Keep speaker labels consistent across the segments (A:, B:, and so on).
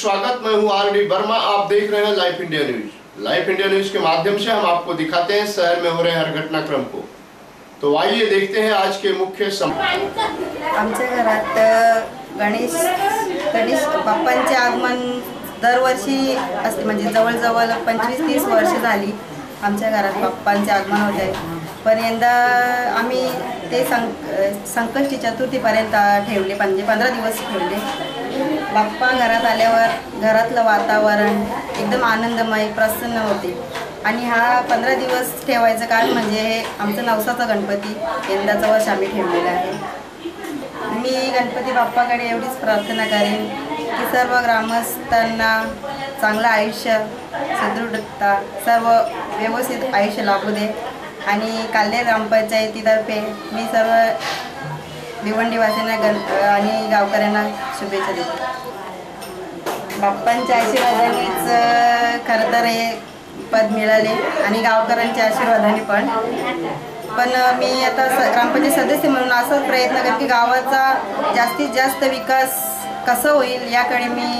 A: स्वागत। मैं हूं आर.डी. वर्मा। आप देख रहे हैं live India news. Live India news के माध्यम से हम आपको दिखाते हैं शहर में हो रहे हर घटनाक्रम को। तो आइए देखते हैं आज के मुख्य समाचार।
B: आमच्या घरात गणेश बाप्पांचे आगमन दरवर्षी असते, म्हणजे जवळजवळ 25-30 वर्ष झाली आमच्या घरात बाप्पांचे आगमन होते। पण यंदा आम्ही ते संकष्टी चतुर्थीपर्यंत ठेवले, म्हणजे 15 दिवस ठेवले। बाप्पा घरात आल्यावर घरातलं वातावरण एकदम आनंदमय प्रसन्न होते। आणि हा 15 दिवस ठेवायचं कारण म्हणजे आमचं नवसाचा गणपती यंदाचं वर्ष आम्ही ठेवलेला आहे। मी गणपती बाप्पाकडे एवढीच प्रार्थना करेन की सर्व ग्रामस्थांना चांगलं आयुष्य, सदृढता, सर्व व्यवस्थित आयुष्य लाभू दे। आणि काल्हे ग्रामपंचायतीतर्फे मी सर्व भिवंडीवासींना आणि गावकऱ्यांना शुभेच्छा देते। बाप्पांच्या आशीर्वादानेच खरं तर हे पद मिळाले आणि गावकऱ्यांच्या आशीर्वादाने पण मी आता ग्रामपंचायत सदस्य म्हणून असं प्रयत्न करते की गावाचा जास्तीत जास्त विकास कसं होईल याकडे मी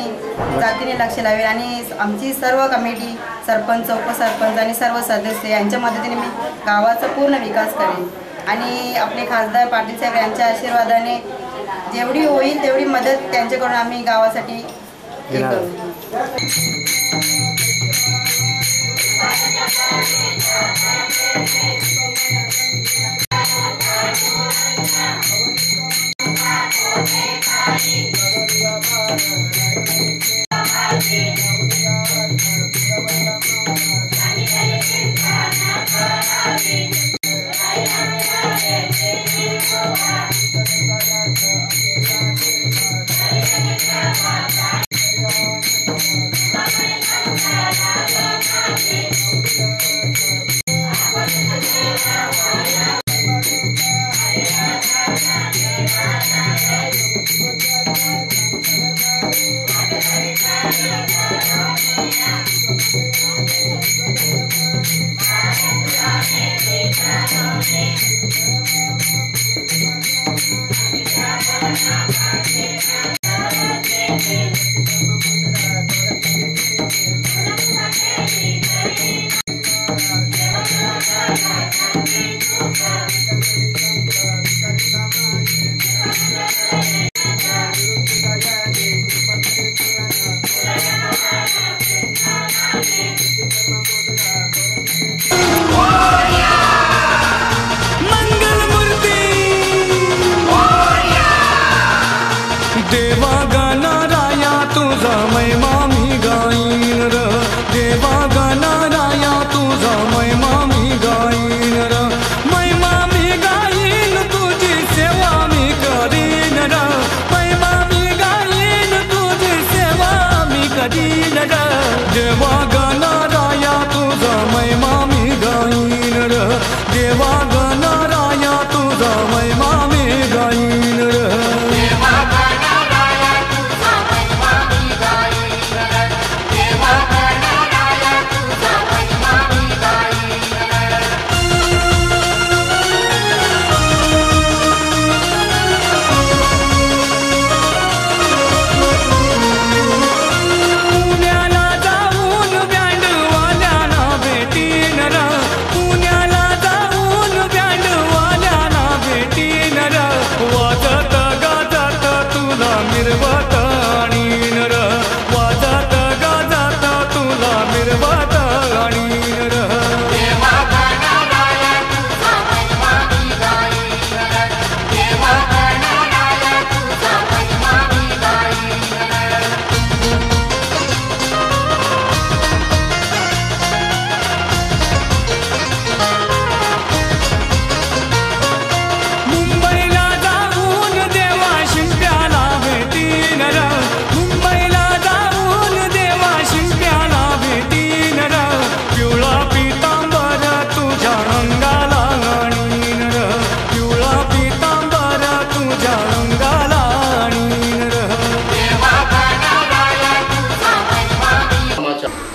B: जातीने लक्ष लावेल। आणि आमची सर्व कमिटी, सरपंच, उपसरपंच आणि सर्व सदस्य यांच्या मदतीने मी गावाचा पूर्ण विकास करेन। आणि आपले खासदार पाटील साहेब यांच्या आशीर्वादाने जेवढी होईल तेवढी मदत त्यांच्याकडून आम्ही गावासाठी हे करू।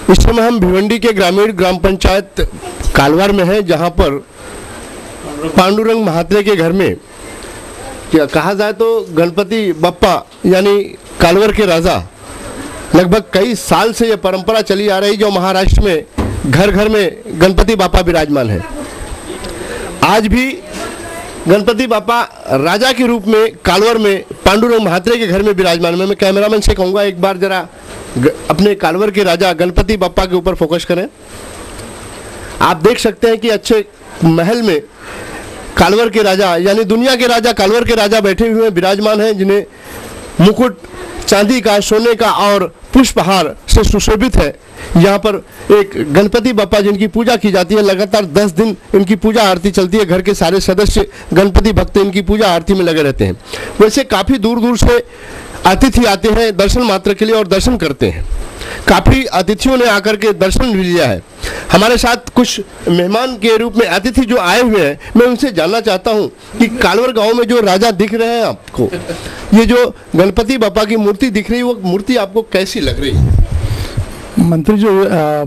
A: इस समय हम भिवंडी के ग्रामीण ग्राम पंचायत कालवार में हैं, जहां पर पांडुरंग महात्रे के घर में कहा जाए तो गणपति बप्पा यानी कालवर के राजा लगभग कई साल से ये परंपरा चली आ रही, जो महाराष्ट्र में घर घर में गणपति बापा विराजमान है। आज भी गणपति बापा राजा के रूप में कालवर में पांडुरंग महात्रे के घर में विराजमान है। मैं कैमरामैन से कहूँगा एक बार जरा अपने कालवर के राजा गणपति बापा के ऊपर फोकस करें। आप देख सकते हैं कि अच्छे महल में कालवर के राजा यानी दुनिया के राजा कालवर के राजा बैठे हुए विराजमान हैं, जिन्हें मुकुट चांदी का, सोने का और पुष्पहार से सुशोभित है। यहाँ पर एक गणपति बापा जिनकी पूजा की जाती है, लगातार 10 दिन इनकी पूजा आरती चलती है। घर के सारे सदस्य गणपति भक्त इनकी पूजा आरती में लगे रहते हैं। वैसे काफ़ी दूर दूर से अतिथि आते हैं दर्शन मात्र के लिए और दर्शन करते हैं। काफ़ी अतिथियों ने आकर के दर्शन भी लिया है। हमारे साथ कुछ मेहमान के रूप में अतिथि जो आए हुए हैं, मैं उनसे जानना चाहता हूं कि कालवर गांव में जो राजा दिख रहे हैं आपको, ये जो गणपति बापा की मूर्ति दिख रही है, वो मूर्ति आपको कैसी लग रही है?
C: मंत्री जो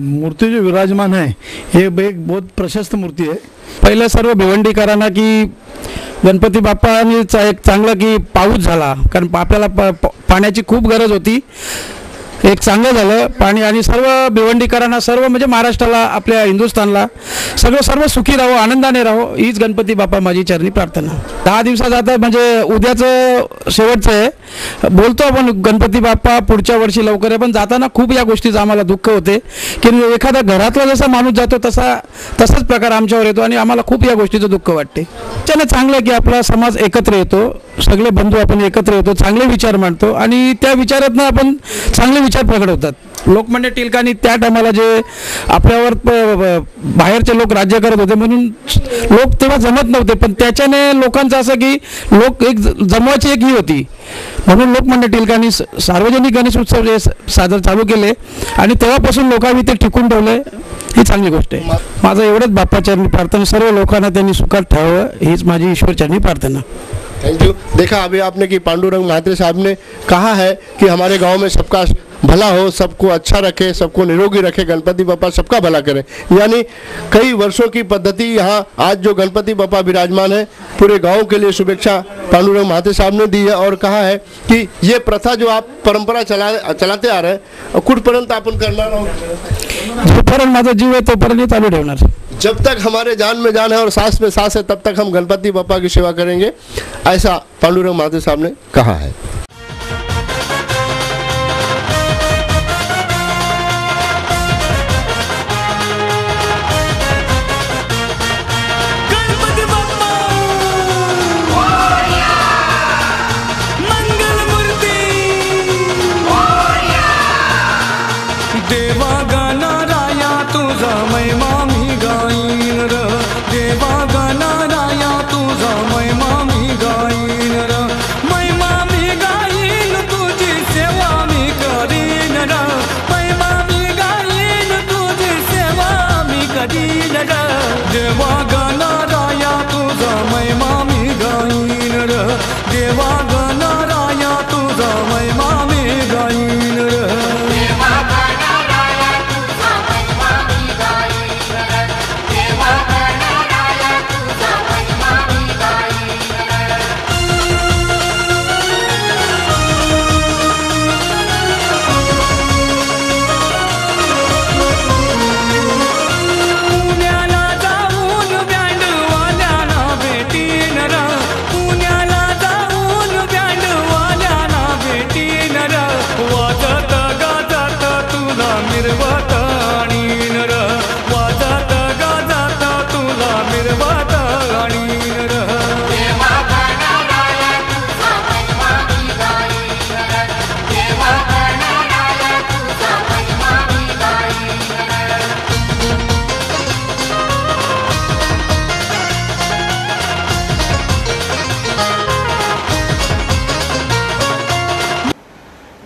C: मूर्ति जो विराजमान है, ये एक बहुत प्रशस्त मूर्ती आहे। पहिल्या सर्व भिवंडीकरांना की गणपती बाप्पाने एक चांगला की पाऊस झाला, कारण आपल्याला पाण्याची खूप गरज होती। एक चांगलं झालं पाणी आणि सर्व भिवंडीकरांना, सर्व म्हणजे महाराष्ट्राला, आपल्या हिंदुस्थानला सर्व सुखी राहो, आनंदाने राहो, हीच गणपती बाप्पा माझी चरणी प्रार्थना। 10 दिवसात आता म्हणजे उद्याचं शेवटचं आहे। बोलतो आपण गणपती बाप्पा पुढच्या वर्षी लवकर आहे, पण जाताना खूप या गोष्टीचं आम्हाला दुःख होते की एखादा घरातला जसा माणूस जातो तसाच प्रकार आमच्यावर येतो आणि आम्हाला खूप या गोष्टीचं दुःख वाटते। त्याने चांगलं की आपला समाज एकत्र येतो, सगळे बंधू आपण एकत्र येतो, चांगले विचार मांडतो आणि त्या विचारातनं आपण चांगले विचार प्रकट होतात। लोकमान्य टिळकांनी त्या टायमाला जे आपल्यावर बाहेरचे लोक राज्य करत होते म्हणून लोक तेव्हा जमत नव्हते, पण त्याच्याने लोकांचं असं की लोक एक जमवायची एक ही होती, म्हणून लोकमान्य टिळकांनी सार्वजनिक गणेश उत्सव जे साजरे चालू केले आणि तेव्हापासून लोकांनी ते टिकून ठेवले, ही चांगली गोष्ट आहे। माझं एवढंच बाप्पाचरणी प्रार्थना, सर्व लोकांना त्यांनी सुखात ठेवावं हीच माझी ईश्वरचरणी प्रार्थना।
A: Thank you. देखा अभी आपने कि पांडुरंग महात्रे साहब ने कहा है कि हमारे गांव में सबका भला हो, सबको अच्छा रखे, सबको निरोगी रखे, गणपति बापा सबका भला करे। यानी कई वर्षों की पद्धति यहाँ आज जो गणपति बापा विराजमान है, पूरे गांव के लिए शुभेच्छा पांडुरंग महात्रे साहब ने दी है और कहा है कि ये प्रथा जो आप परंपरा चलाते आ रहे हैं, कुठपर्यंत आपण करणार आहोत?
C: जोपर्यंत माझा जीव आहे तोपर्यंत चालू ठेवणार।
A: जब तक हमारे जान में जान है और सांस में सांस है, तब तक हम गणपति बापा की सेवा करेंगे, ऐसा पांडुरंग महात्रे साहब ने कहा है।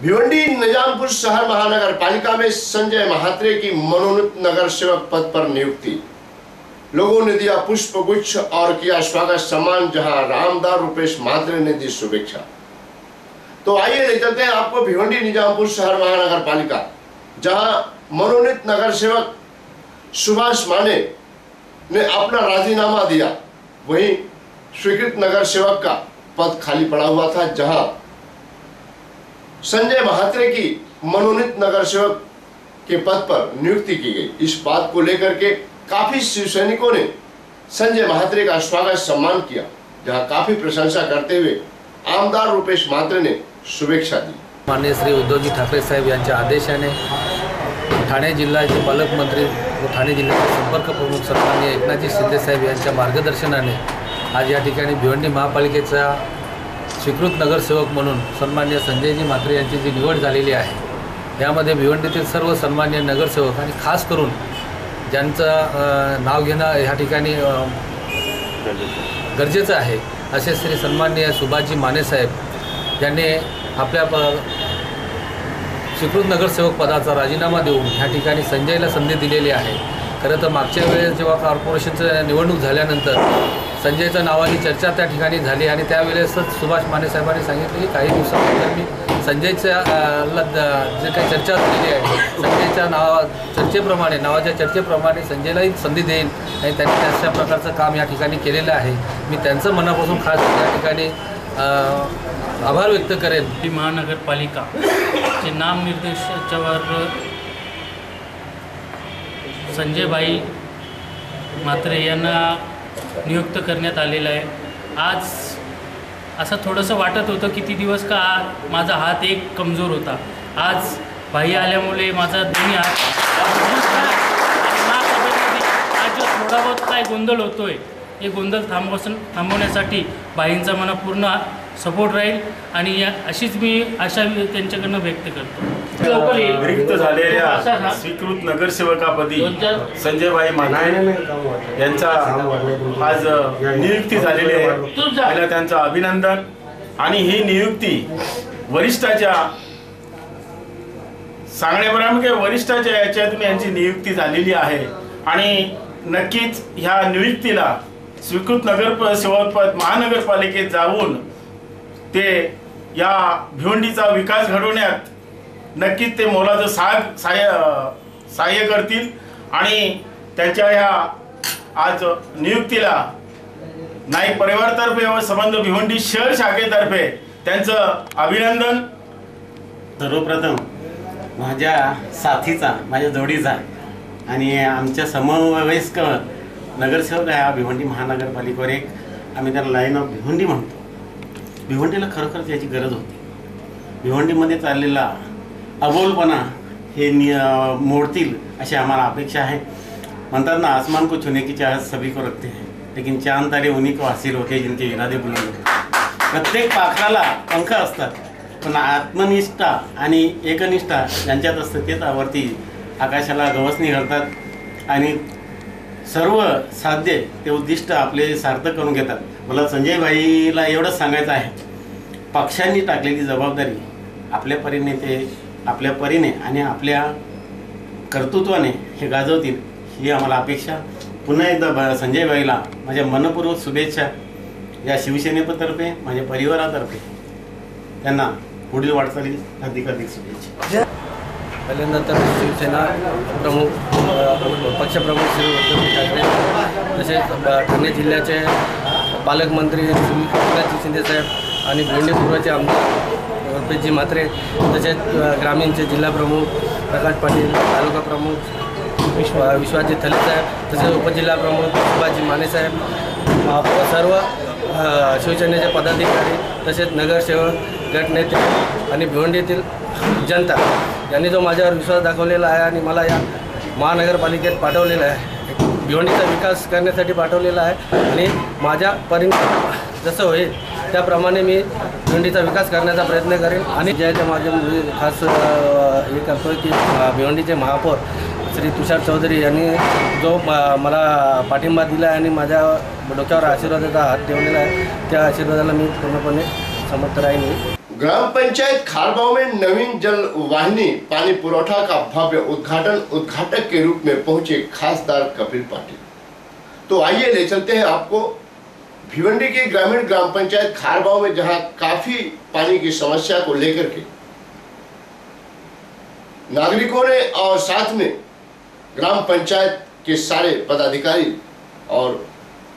A: भिवंडी निजामपुर शहर महानगर पालिका में संजय महात्रे की मनोनीत नगर सेवक पद पर नियुक्ति। लोगों ने दिया पुष्प गुच्छ और किया स्वागत सम्मान, जहां रामदार रुपेश महात्रे ने दी शुभेच्छा। तो आइए ले चलते हैं आपको भिवंडी निजामपुर शहर महानगर पालिका, जहां मनोनीत नगर सेवक सुभाष माने ने अपना राजीनामा दिया, वहीं स्वीकृत नगर सेवक का पद खाली पड़ा हुआ था, जहां संजय महात्रे की मनोनीत नगर सेवक के पद पर नियुक्ति की गई। इस बात को लेकर के काफी शिव सैनिकों ने संजय महात्रे का स्वागत सम्मान किया, जहां काफी प्रशंसा करते हुए आमदार रुपेश म्हात्रे ने शुभेच्छा दी।
D: माननीय श्री उद्धवजी ठाकरे साहेब यांच्या आदेशाने ठाणे जिल्ह्याचे पालकमंत्री व ठाणे जिल्ह्याचे संपर्क प्रमुख सन्माननीय एकनाथजी शिंदे साहेब यांच्या मार्गदर्शनाने आज या ठिकाणी भिवंडी महापालिकेचा स्वीकृत नगरसेवक म्हणून सन्माननीय संजयजी म्हात्रे यांची जी निवड झालेली आहे, यामध्ये भिवंडीतील सर्व सन्माननीय नगरसेवक आणि खास करून ज्यांचं नाव घेणं या ठिकाणी गरजेचं आहे असे श्री सन्माननीय सुभाषजी माने साहेब यांनी आपल्या स्वीकृत नगरसेवक पदाचा राजीनामा देऊन ह्या ठिकाणी संजयला संधी दिलेली आहे। खरं तर मागच्या वेळेस जेव्हा कॉर्पोरेशनचं निवडणूक झाल्यानंतर संजयच्या नावाची चर्चा त्या ठिकाणी झाली आणि त्यावेळेसच सुभाष माने साहेबांनी सांगितलं की काही दिवसानंतर मी संजयच्या जे काही चर्चा झालेली आहे संजयच्या नावाच्या चर्चेप्रमाणे संजयलाही संधी देईन आणि त्यांनी अशा प्रकारचं काम या ठिकाणी केलेलं आहे। मी त्यांचं मनापासून खास या ठिकाणी आभार व्यक्त करेन।
E: ही महानगरपालिकाचे नामनिर्देशाच्यावर संजयभाई म्हात्रे यांना नियुक्त करण्यात आलेलं आहे। आज असं थोडंसं वाटत होतं किती दिवस का माझा हात एक कमजोर होता, आज भाई आल्यामुळे माझा दोन्ही हात आज जो थोडा बहुत काय गोंधळ होतोय हे गोंधळ थांबवण्यासाठी भाईंचा मला पूर्ण सपोर्ट राहील आणि अशीच मी आशा त्यांच्याकडनं व्यक्त करतो।
F: रिक्त झालेल्या स्वीकृत नगरसेवकापदी संजयभाई म्हात्रे यांचा आज नियुक्ती झालेली आहे। पहिला त्यांचं अभिनंदन। आणि ही नियुक्ती वरिष्ठाच्या सांगण्याप्रमाणे वरिष्ठाच्या याच्यातून यांची नियुक्ती झालेली आहे आणि नक्कीच ह्या नियुक्तीला स्वीकृत नगरसेवक पद महानगरपालिकेत जाऊन ते या भिवंडीचा विकास घडवण्यात नक्कीच ते मोलाचं सहाय्य करतील आणि त्यांच्या ह्या आज नियुक्तीला नाईक परिवारतर्फे व संबंध भिवंडी शहर शाखेतर्फे त्यांचं अभिनंदन।
G: सर्वप्रथम माझ्या साथीचा, माझ्या जोडीचा आणि आमच्या समवयस्क नगरसेवक आहे भिवंडी महानगरपालिकेवर एक आम्ही त्याला लाईन ऑफ भिवंडी म्हणतो। भिवंडीला खरोखरच याची गरज होती। भिवंडीमध्ये चाललेला अबोलपणा हे मोडतील अशी आम्हाला अपेक्षा आहे। म्हणतात ना, आसमान को छूने की चाहत सभी को रखते हैं, लेकिन चांद तारे उन्हीं को हासिल होते जिनके इरादे बुलंद होते। प्रत्येक पाखराला पंख असतात, पण आत्मनिष्ठा आणि एकनिष्ठा यांच्यात असतं, तेच वरती आकाशाला गवसणी घालतात आणि सर्व साध्य ते उद्दिष्ट आपले सार्थक करून घेतात। मला संजयभाईला एवढंच सांगायचं आहे, पक्षांनी टाकलेली जबाबदारी आपल्या परीने आणि आपल्या कर्तृत्वाने हे गाजवतील ही आम्हाला अपेक्षा। पुन्हा एकदा संजयभाईला माझ्या मनपूर्वक शुभेच्छा। या शिवसेनेतर्फे माझ्या परिवारातर्फे त्यांना पुढील वाटचालीस अधिकाधिक शुभेच्छा।
D: पहिल्यांदा तर शिवसेना प्रमुख पक्षप्रमुख श्री उद्धवजी ठाकरे, तसेच ठाणे जिल्ह्याचे पालकमंत्री श्री एकनाथजी शिंदे साहेब आणि भिवंडी पूर्वचे आमदार रुपेशजी म्हात्रे, तसेच ग्रामीणचे जिल्हा प्रमुख प्रकाश पाटील, तालुका प्रमुख विश्वाजी थले साहेब, तसेच उपजिल्हा प्रमुख सुभाषजी माने साहेब, सर्व शिवसेनेचे पदाधिकारी, तसेच नगरसेवक गटनेते आणि भिवंडीतील जनता यांनी जो माझ्यावर विश्वास दाखवलेला आहे आणि मला या महानगरपालिकेत पाठवलेला आहे, भिवंडीचा विकास करण्यासाठी पाठवलेला आहे आणि माझ्या परीने जसं होईल त्याप्रमाणे मी भिवंडीचा विकास करण्याचा प्रयत्न करेन। आणि ज्याच्या माझे खास हे करतो की भिवंडीचे महापौर श्री तुषार चौधरी यांनी जो मला पाठिंबा दिला आणि माझ्या डोक्यावर आशीर्वादाचा हात ठेवलेला आहे, त्या आशीर्वादाला मी पूर्णपणे समर्थ राहीन।
A: ग्राम पंचायत खारगांव में नवीन जल वाहिनी पानी पुरौठा का भव्य उद्घाटक के रूप में पहुंचे खासदार कपिल पाटिल। तो आइए ले चलते हैं आपको भिवंडी के ग्रामीण ग्राम पंचायत खारगांव में, जहां काफी पानी की समस्या को लेकर के नागरिकों ने और साथ में ग्राम पंचायत के सारे पदाधिकारी और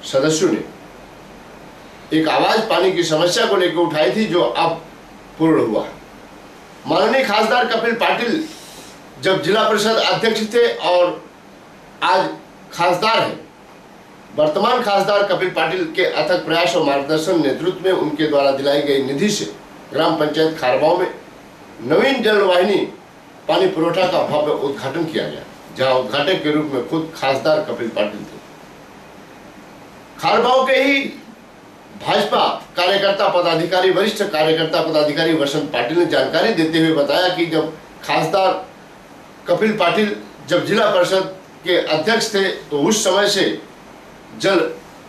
A: सदस्यों ने एक आवाज पानी की समस्या को लेकर उठाई थी, जो अब पूर्ण हुआ। माननीय खासदार कपिल पाटिल जब जिला परिषद अध्यक्ष थे और आज खासदार हैं, वर्तमान खासदार कपिल पाटिल के अथक प्रयास और मार्गदर्शन नेतृत्व में उनके द्वारा दिलाई गई निधि से ग्राम पंचायत खारबाव में नवीन जल वाहिनी पानी पुरोठा का भव्य उद्घाटन किया गया, जहां उद्घाटक के रूप में खुद खासदार कपिल पाटिल थे। खारबाव के ही भाजपा कार्यकर्ता पदाधिकारी वरिष्ठ कार्यकर्ता पदाधिकारी वसंत पाटिल ने जानकारी देते हुए बताया कि जब खासदार कपिल पाटिल जब जिला परिषद के अध्यक्ष थे तो उस समय से जल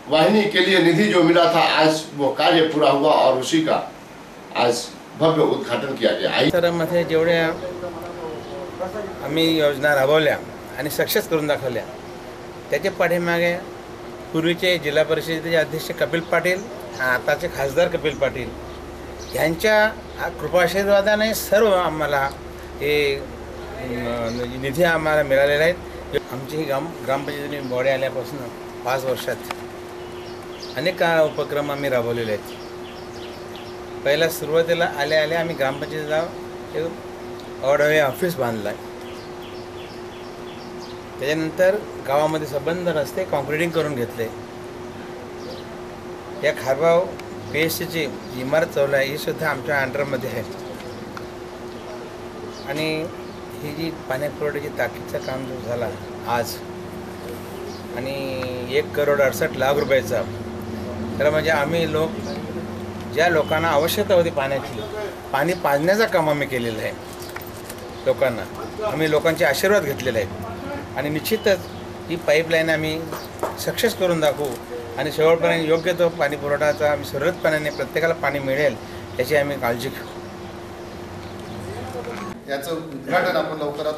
A: वाहिनी के लिए निधि जो मिला था, आज वो कार्य पूरा हुआ और उसी का आज भव्य उद्घाटन किया गया।
H: परिसरामध्ये जेवढ्या आम्ही योजना राबवल्या आणि सक्सेस करून दाखवल्या, त्याच्या पाठीमागे पूर्वीचे जिल्हा परिषदेचे अध्यक्ष कपिल पाटील, आताचे खासदार कपिल पाटील यांच्या कृपाशीर्वादाने सर्व आम्हाला हे निधी आम्हाला मिळालेले आहेत। आमची ही ग्रामपंचायतीने बॉडी आल्यापासून 5 वर्षात अनेक उपक्रम आम्ही राबवलेले आहेत। पहिला सुरुवातीला आल्या आम्ही ग्रामपंचायतीला एक ऑर्डर ऑफिस बांधलं आहे। त्याच्यानंतर गावामध्ये संबंध रस्ते कॉन्क्रिटिंग करून घेतले। या खारबाव PSCची इमारत चालू आहे, ही सुद्धा आमच्या अंडरमध्ये आहे। आणि ही जी पाण्यापुरवठ्याची टाकीचं काम जो झाला आज आणि 1,68,00,000 रुपयाचा, तर म्हणजे आम्ही लोक ज्या लोकांना आवश्यकता होती पाण्याची, पाणी पाजण्याचं काम आम्ही केलेलं आहे। लोकांना आम्ही लोकांचे आशीर्वाद घेतलेले आहेत आणि निश्चितच ही पाईपलाईन आम्ही सक्सेस करून दाखवू आणि शेवटपर्यंत योग्य तो पाणी पुरवठाचा आम्ही सुरळीतपणे प्रत्येकाला पाणी मिळेल याची आम्ही काळजी घेऊ।
I: याचं उद्घाटन आपण लवकर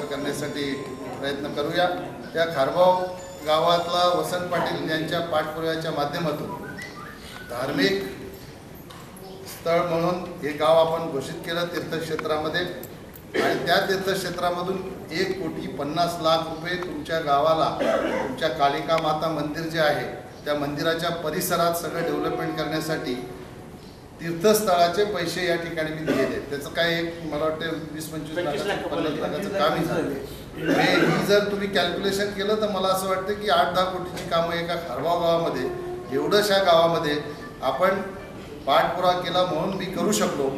I: करण्यासाठी प्रयत्न करूया। त्या खारबाव गावातला वसंत पाटील यांच्या पाठपुराव्याच्या माध्यमातून धार्मिक स्थळ म्हणून हे गाव आपण घोषित केलं तीर्थक्षेत्रामध्ये, आणि त्या तीर्थक्षेत्रामधून 1,50,00,000 रुपये तुमच्या गावाला, तुमच्या कालिका माता मंदिर जे आहे त्या मंदिराच्या परिसरात सगळं डेव्हलपमेंट करण्यासाठी तीर्थस्थळाचे पैसे या ठिकाणी मी दिलेले। त्याचं काय एक मला वाटतं 20-25 लाखाचं कामही झालं। ही जर तुम्ही कॅल्क्युलेशन केलं तर मला असं वाटतं की 8-10 कोटीची कामं एका खारबाव गावामध्ये, एवढ्याशा गावामध्ये आपण पाठपुरावा केला म्हणून मी करू शकलो।